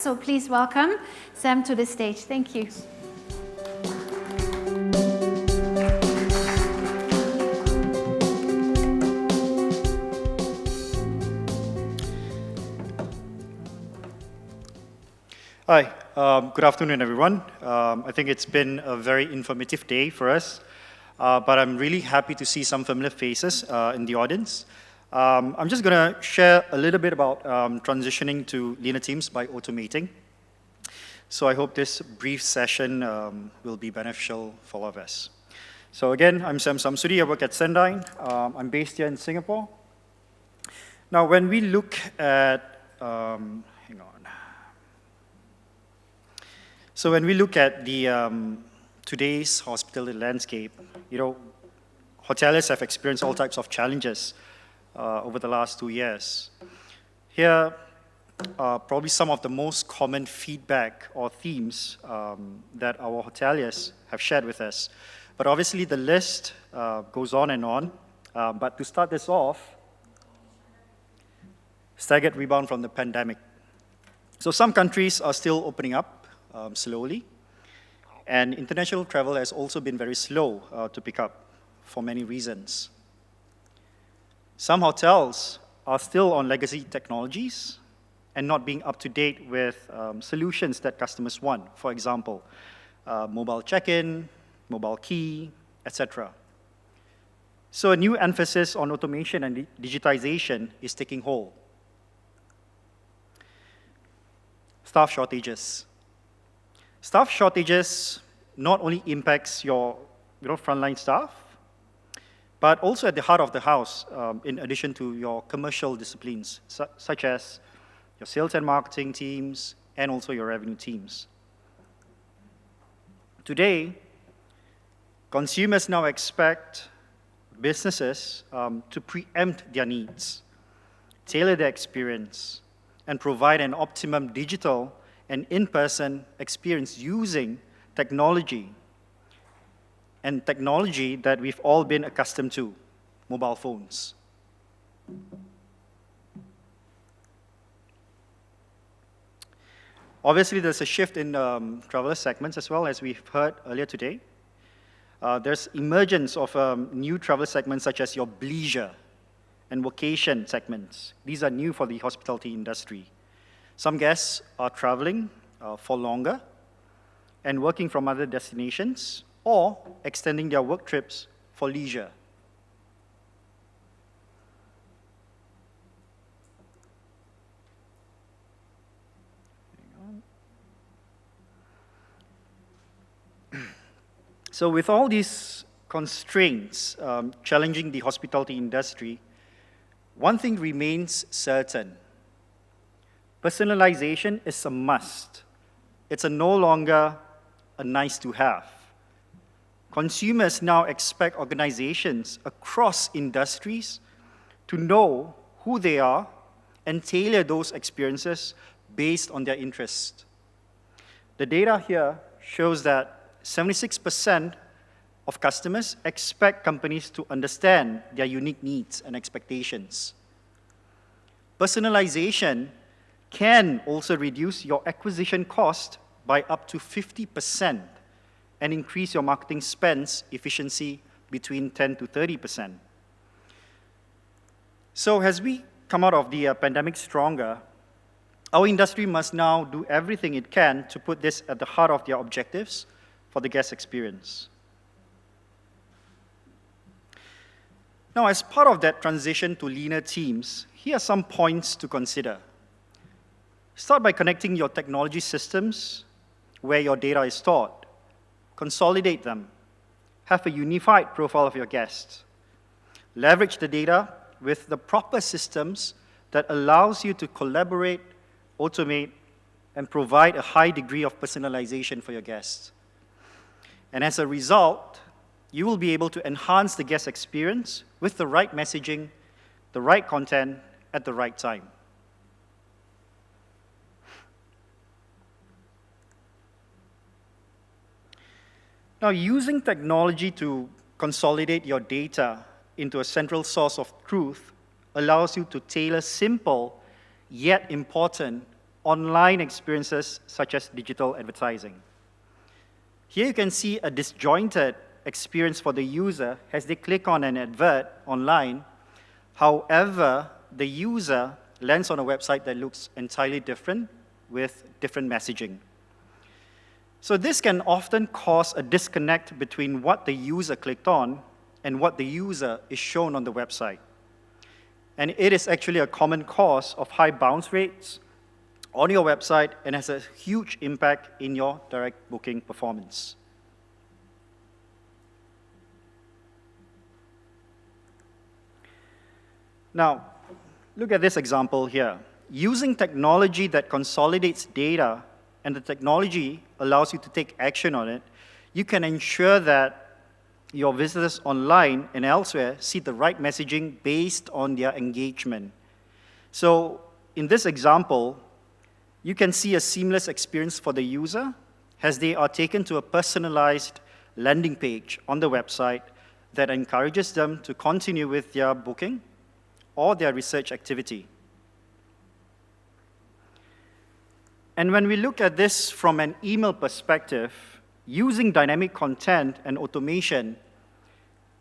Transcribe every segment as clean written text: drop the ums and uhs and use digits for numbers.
So please welcome Sam to the stage. Thank you. Hi, good afternoon, everyone. I think it's been a very informative day for us, but I'm really happy to see some familiar faces in the audience. I'm just going to share a little bit about transitioning to leaner teams by automating. So I hope this brief session will be beneficial for all of us. So again, I'm Samsudi. I work at Cendyn. I'm based here in Singapore. Now, when we look at, So when we look at the today's hospitality landscape, hoteliers have experienced all types of challenges over the last 2 years. Here are probably some of the most common feedback or themes that our hoteliers have shared with us. But obviously the list goes on and on. But to start this off, staggered rebound from the pandemic. So some countries are still opening up slowly, and international travel has also been very slow to pick up for many reasons. Some hotels are still on legacy technologies and not being up to date with solutions that customers want. For example, mobile check-in, mobile key, etc. So a new emphasis on automation and digitization is taking hold. Staff shortages. Staff shortages not only impacts your frontline staff, but also at the heart of the house, in addition to your commercial disciplines, such as your sales and marketing teams, and also your revenue teams. Today, consumers now expect businesses to preempt their needs, tailor their experience, and provide an optimum digital and in-person experience using technology, and technology that we've all been accustomed to, mobile phones. Obviously, there's a shift in traveler segments as well, as we've heard earlier today. There's emergence of new travel segments such as your bleisure and vacation segments. These are new for the hospitality industry. Some guests are traveling for longer and working from other destinations, or extending their work trips for leisure. So with all these constraints challenging the hospitality industry, one thing remains certain. Personalization is a must. It's no longer a nice to have. Consumers now expect organizations across industries to know who they are and tailor those experiences based on their interest. The data here shows that 76% of customers expect companies to understand their unique needs and expectations. Personalization can also reduce your acquisition cost by up to 50% and increase your marketing spends efficiency between 10 to 30%. So as we come out of the pandemic stronger, our industry must now do everything it can to put this at the heart of their objectives for the guest experience. Now, as part of that transition to leaner teams, here are some points to consider. Start by connecting your technology systems where your data is stored. Consolidate them. Have a unified profile of your guests. Leverage the data with the proper systems that allows you to collaborate, automate, and provide a high degree of personalization for your guests. And as a result, you will be able to enhance the guest experience with the right messaging, the right content, at the right time. Now, using technology to consolidate your data into a central source of truth allows you to tailor simple yet important online experiences such as digital advertising. Here you can see a disjointed experience for the user as they click on an advert online. However, the user lands on a website that looks entirely different with different messaging. So this can often cause a disconnect between what the user clicked on and what the user is shown on the website. And it is actually a common cause of high bounce rates on your website and has a huge impact in your direct booking performance. Now, look at this example here. Using technology that consolidates data and the technology allows you to take action on it, you can ensure that your visitors online and elsewhere see the right messaging based on their engagement. So in this example, you can see a seamless experience for the user as they are taken to a personalized landing page on the website that encourages them to continue with their booking or their research activity. And when we look at this from an email perspective, using dynamic content and automation,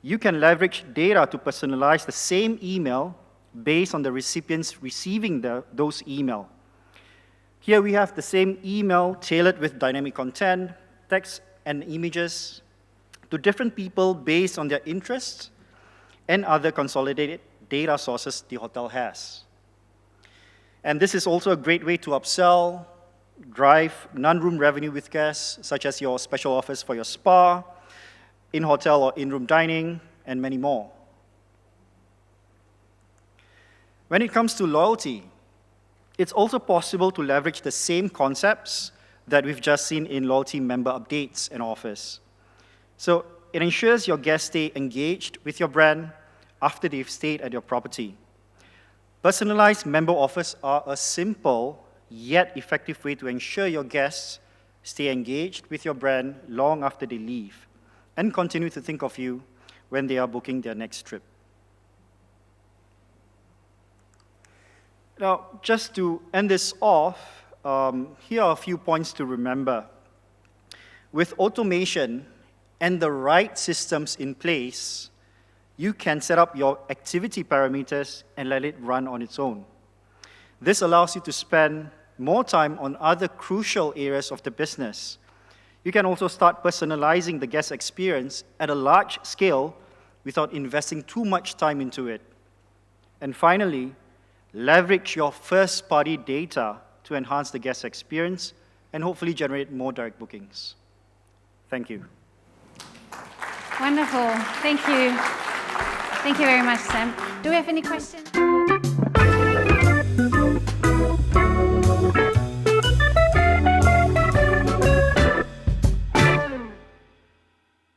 you can leverage data to personalize the same email based on the recipients receiving those emails. Here we have the same email tailored with dynamic content, text, and images to different people based on their interests and other consolidated data sources the hotel has. And this is also a great way to upsell, drive non-room revenue with guests, such as your special offers for your spa, in-hotel or in-room dining, and many more. When it comes to loyalty, it's also possible to leverage the same concepts that we've just seen in loyalty member updates and offers. So it ensures your guests stay engaged with your brand after they've stayed at your property. Personalized member offers are a simple yet effective way to ensure your guests stay engaged with your brand long after they leave and continue to think of you when they are booking their next trip. Now, just to end this off, here are a few points to remember. With automation and the right systems in place, you can set up your activity parameters and let it run on its own. This allows you to spend more time on other crucial areas of the business. You can also start personalizing the guest experience at a large scale without investing too much time into it. And finally, leverage your first-party data to enhance the guest experience and hopefully generate more direct bookings. Thank you. Wonderful. Thank you. Thank you very much, Sam. Do we have any questions?